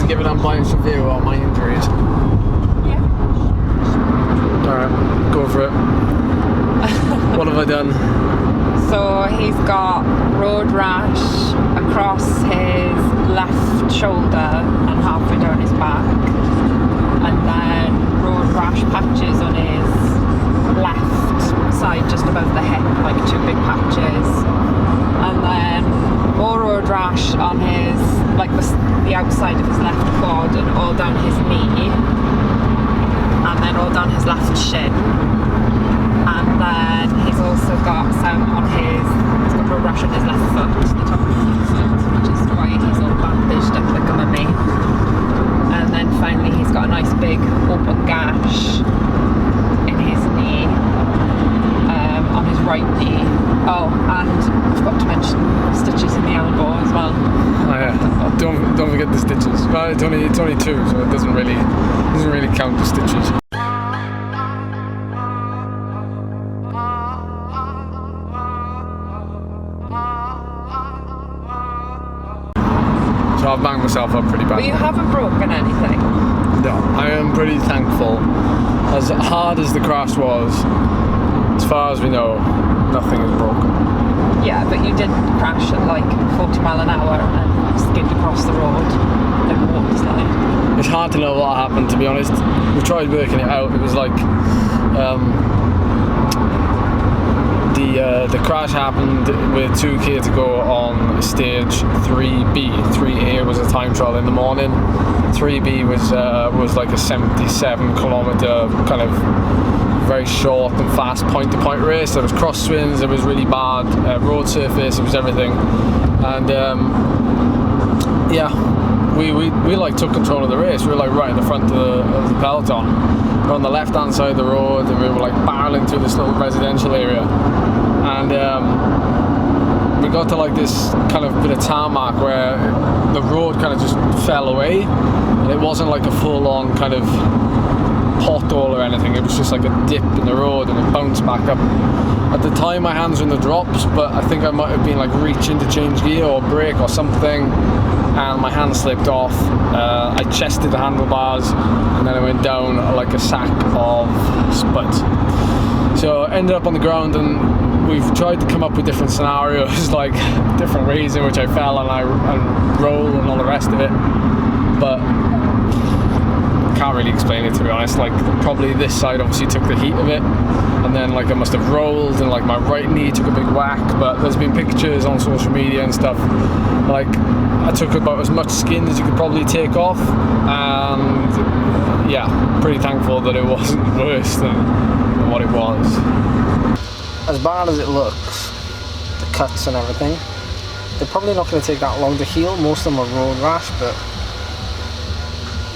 give an unbiased review on my injuries? Yeah. Alright, go for it. What have I done? So he's got road rash across his left shoulder and halfway down his back, and then road rash patches on his left side just above the hip, like 2 big patches, and then more road rash on his, like the outside of his left quad and all down his knee, and then all down his left shin. And then he's also got some on he's got road rash on his left foot, the top of his left foot, which is why he's all bandaged up like a mummy. And then finally he's got a nice big open gash in his knee, on his right knee. Oh, and I forgot to mention stitches in the elbow as well. Oh yeah, don't forget the stitches. Well, it's only 2, so it doesn't really count the stitches. So I've banged myself up pretty bad. But you haven't broken anything? No, I am pretty thankful. As hard as the crash was, as far as we know, nothing is broken. Yeah, but you did crash at like 40 mile an hour and skid across the road like a water slide. It's hard to know what happened, to be honest. We tried working it out. It was like the crash happened with 2k to go on stage 3B. 3A was a time trial in the morning. 3B was like a 77 kilometer kind of very short and fast point-to-point race. There was crosswinds, it was really bad road surface, it was everything. And yeah, we like took control of the race. We were like right in the front of the peloton. We were on the left-hand side of the road, and we were like barreling through this little residential area. And we got to like this kind of bit of tarmac where the road kind of just fell away, and it wasn't like a full-on kind of pothole or anything. It was just like a dip in the road, and it bounced back up. At the time my hands were in the drops, but I think I might have been like reaching to change gear or brake or something, and my hand slipped off. I chested the handlebars, and then I went down like a sack of spud. So I ended up on the ground, and we've tried to come up with different scenarios, like different ways in which I fell and rolled and all the rest of it, but can't really explain it, to be honest. Like probably this side obviously took the heat of it, and then like I must have rolled and like my right knee took a big whack. But there's been pictures on social media and stuff, like I took about as much skin as you could probably take off, and yeah, pretty thankful that it wasn't worse than what it was. As bad as it looks, the cuts and everything, they're probably not going to take that long to heal. Most of them are road rash, but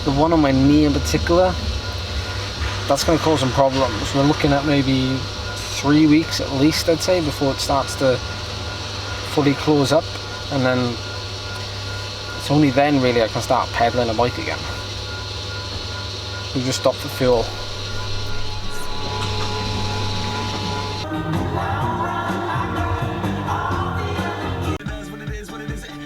the one on my knee in particular, that's going to cause some problems. We're looking at maybe 3 weeks at least, I'd say, before it starts to fully close up, and then it's only then really I can start pedaling a bike again. We just stopped for fuel.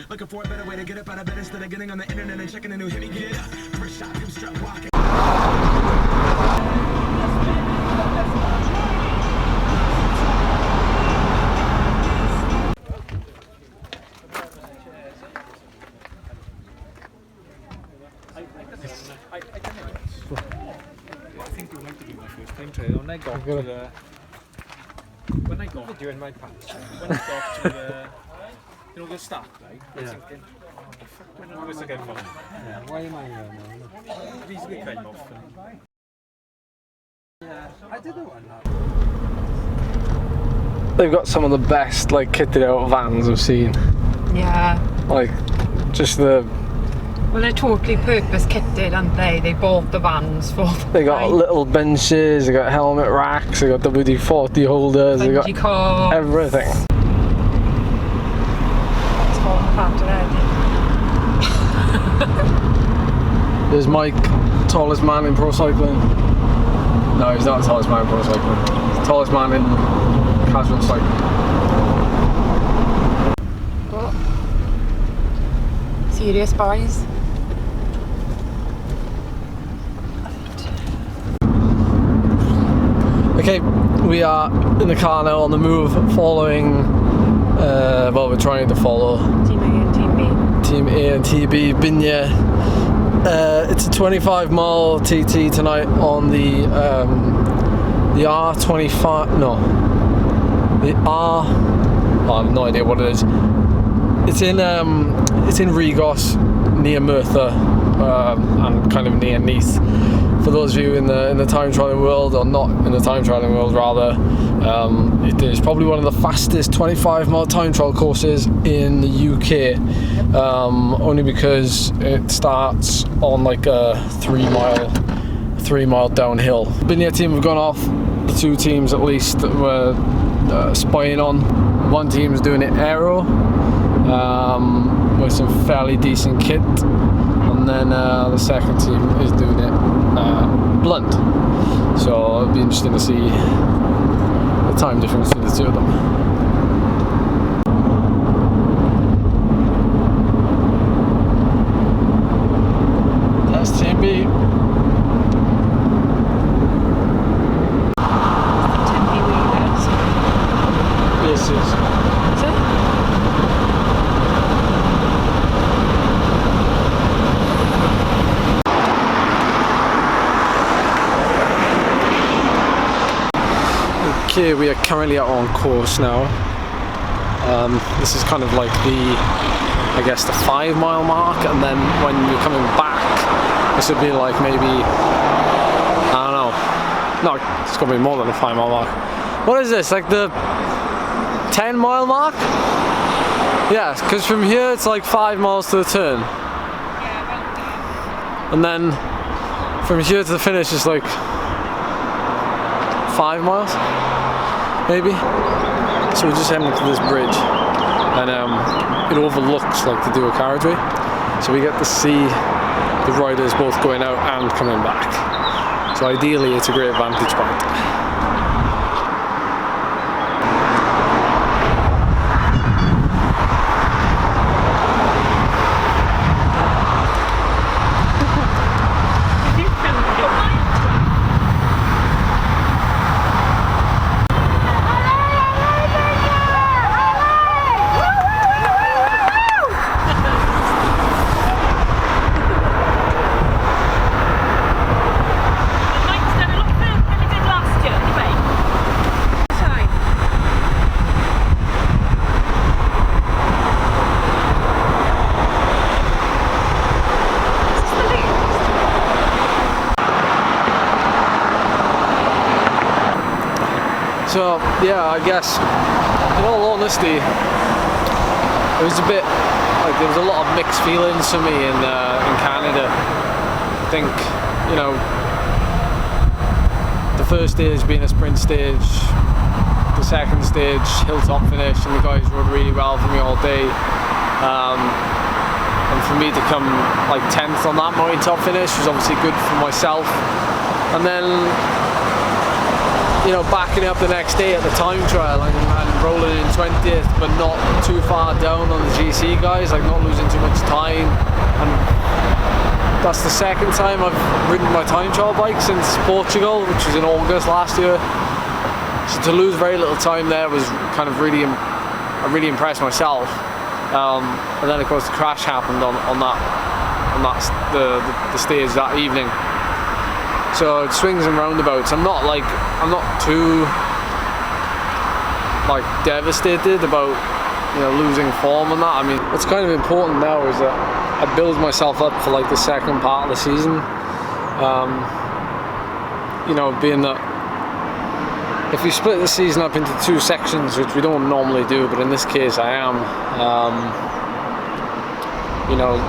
Looking for a better way to get up out of bed instead of getting on the internet and checking a new hit me get up. First shot, come strut walking. I think it was meant to be my first time trial. When I got to the... When I got during my patch, when I got to the... You know, the start, right? I was thinking, oh, the fuck, when I was again from? Yeah, why am I here now? It easily came off. Yeah, I did the one now. They've got some of the best like kitted out vans I've seen. Yeah. Like just the... Well, they're totally purpose kitted, aren't they? They bought the vans for them. They got little benches, they got helmet racks, they got WD-40 holders, they got cars, everything. There's Mike, tallest man in pro cycling. No, he's not the tallest man in pro cycling. He's the tallest man in casual cycling. What? Serious boys? Okay, we are in the car now on the move, following, well, we're trying to follow Team A and Team B. Team A and TB Binya. It's a 25-mile TT tonight on the R25, no, the R, oh, I have no idea what it is. It's in Regos, near Merthyr, and kind of near Nice. For those of you in the time trialing world, or not in the time trialing world rather, it is probably one of the fastest 25-mile time trial courses in the UK, only because it starts on like a 3 mile downhill. Binya team have gone off, the 2 teams at least that were spying on. One team's doing it aero, with some fairly decent kit, and then the second team is doing it blunt. So it'll be interesting to see the time difference between the 2 of them. That's Team B. Tempe Weavers. This is. Is it? Okay, we are currently out on course now. This is kind of like I guess the 5 mile mark, and then when you're coming back, this would be like maybe, I don't know, no, it's gonna be more than a 5 mile mark. What is this, like the 10 mile mark? Yeah, because from here it's like 5 miles to the turn. And then from here to the finish is like 5 miles, maybe. So we're just heading to this bridge, and it overlooks like the dual carriageway, so we get to see the riders both going out and coming back. So ideally it's a great vantage point. So yeah, I guess in all honesty, it was a bit like there was a lot of mixed feelings for me in Canada. I think, you know, the first stage being a sprint stage, the second stage hilltop finish, and the guys rode really well for me all day. And for me to come like 10th on that mountaintop finish was obviously good for myself. And then, you know, backing up the next day at the time trial and rolling in 20th, but not too far down on the GC guys, like not losing too much time. And that's the second time I've ridden my time trial bike since Portugal, which was in August last year. So to lose very little time there was kind of really, I really impressed myself. And then of course the crash happened on the stage that evening. So it swings and roundabouts. I'm not too like devastated about, you know, losing form and that. I mean, what's kind of important now is that I build myself up for like the second part of the season. You know, being that if you split the season up into 2 sections, which we don't normally do, but in this case I am, you know,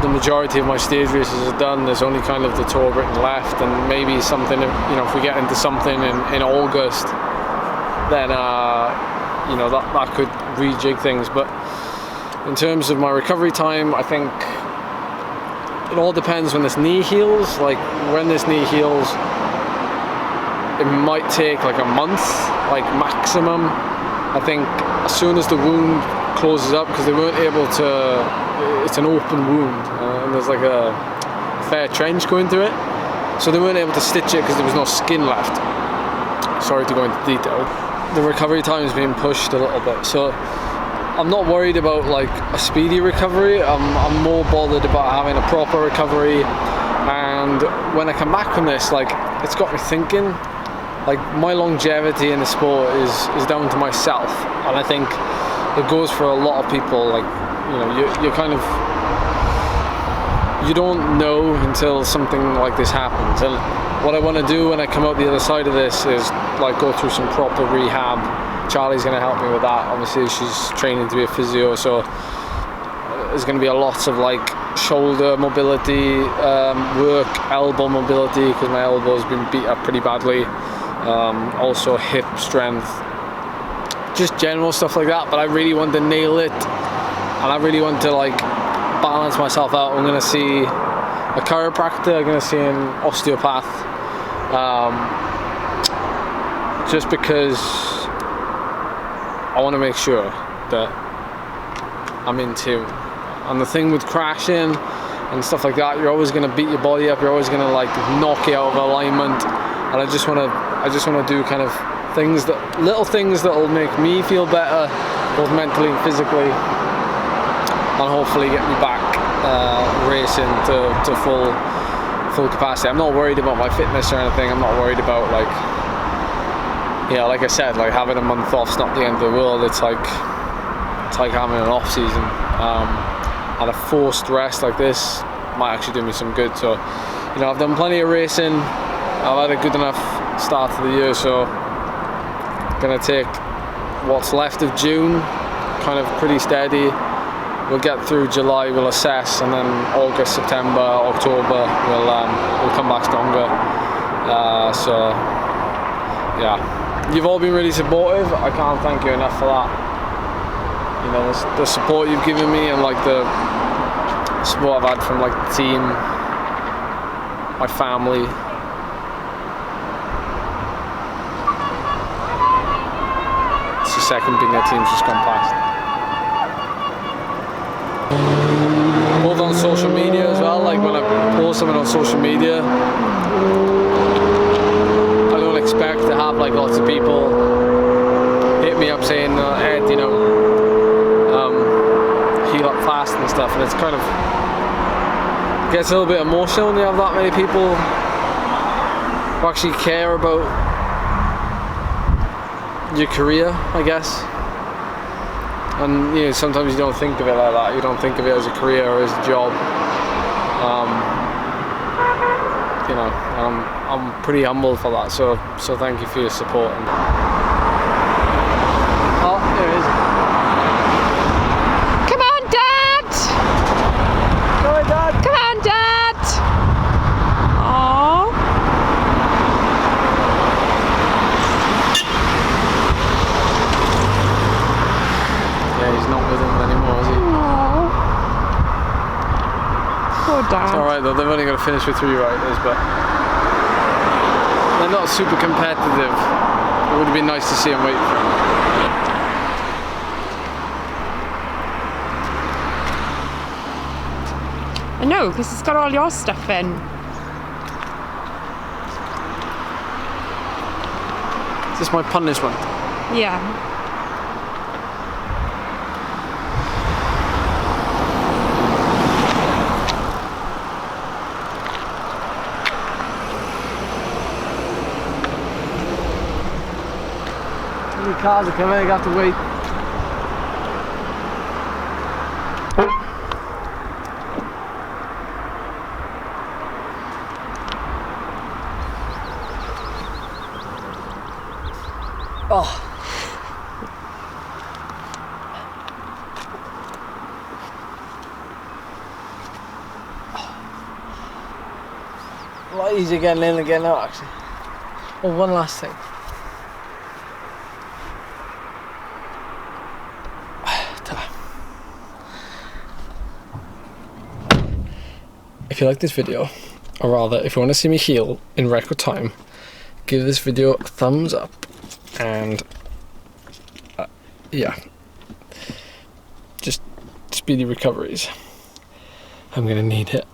the majority of my stage races are done. There's only kind of the Tour of Britain left, and maybe something, you know, if we get into something in August, then you know, that could rejig things. But in terms of my recovery time, I think it all depends when this knee heals. Like when this knee heals, it might take like a month, like maximum. I think as soon as the wound closes up, because they weren't able to, it's an open wound, and there's like a fair trench going through it, so they weren't able to stitch it because there was no skin left. sorry to go into detail, the recovery time is being pushed a little bit. So I'm not worried about like a speedy recovery. I'm more bothered about having a proper recovery. And when I come back from this, like, it's got me thinking, like, my longevity in the sport is down to myself. And I think it goes for a lot of people. Like, you know, you're kind of, you don't know until something like this happens. And what I want to do when I come out the other side of this is like go through some proper rehab. Charlie's going to help me with that. Obviously she's training to be a physio, so there's going to be a lot of like shoulder mobility work, elbow mobility, because my elbow's been beat up pretty badly. Also hip strength, just general stuff like that. But I really want to nail it, and I really want to like balance myself out. I'm going to see a chiropractor, I'm going to see an osteopath, just because I want to make sure that I'm in tune. And the thing with crashing and stuff like that, you're always going to beat your body up, you're always going to like knock you out of alignment. And I just want to do kind of things that, little things that will make me feel better, both mentally and physically, and hopefully get me back racing to full capacity. I'm not worried about my fitness or anything. I'm not worried about like, yeah, like I said, like having a month off's not the end of the world. It's like having an off season. And a forced rest like this might actually do me some good. So, you know, I've done plenty of racing. I've had a good enough start to the year, so I'm gonna take what's left of June kind of pretty steady. We'll get through July, we'll assess, and then August, September, October, we'll come back stronger. So yeah, you've all been really supportive. I can't thank you enough for that. You know, the support you've given me, and like the support I've had from like the team, my family. It's the second thing that team's just gone past. Both on social media as well, like when I post something on social media, I don't expect to have like lots of people hit me up saying, Ed, you know, heal up fast and stuff, and it's kind of, it gets a little bit emotional when you have that many people who actually care about your career, I guess. And you know, sometimes you don't think of it like that. You don't think of it as a career or as a job. You know, I'm pretty humbled for that. So thank you for your support. Oh, there it is. Come on, Dad! Go ahead, Dad. Come on, Dad! Aww. Yeah, he's not with him anymore, is he? Poor Dad. It's alright though, they've only got to finish with 3 riders, but they're not super competitive. It would have been nice to see him wait for him. I know, because it's got all your stuff in. Is this my punishment? Yeah. How many cars are coming? I have to wait. Oh. A lot easier getting in than getting out, actually. Oh, one last thing. If you like this video, or rather, if you want to see me heal in record time, give this video a thumbs up. And yeah, just speedy recoveries. I'm gonna need it.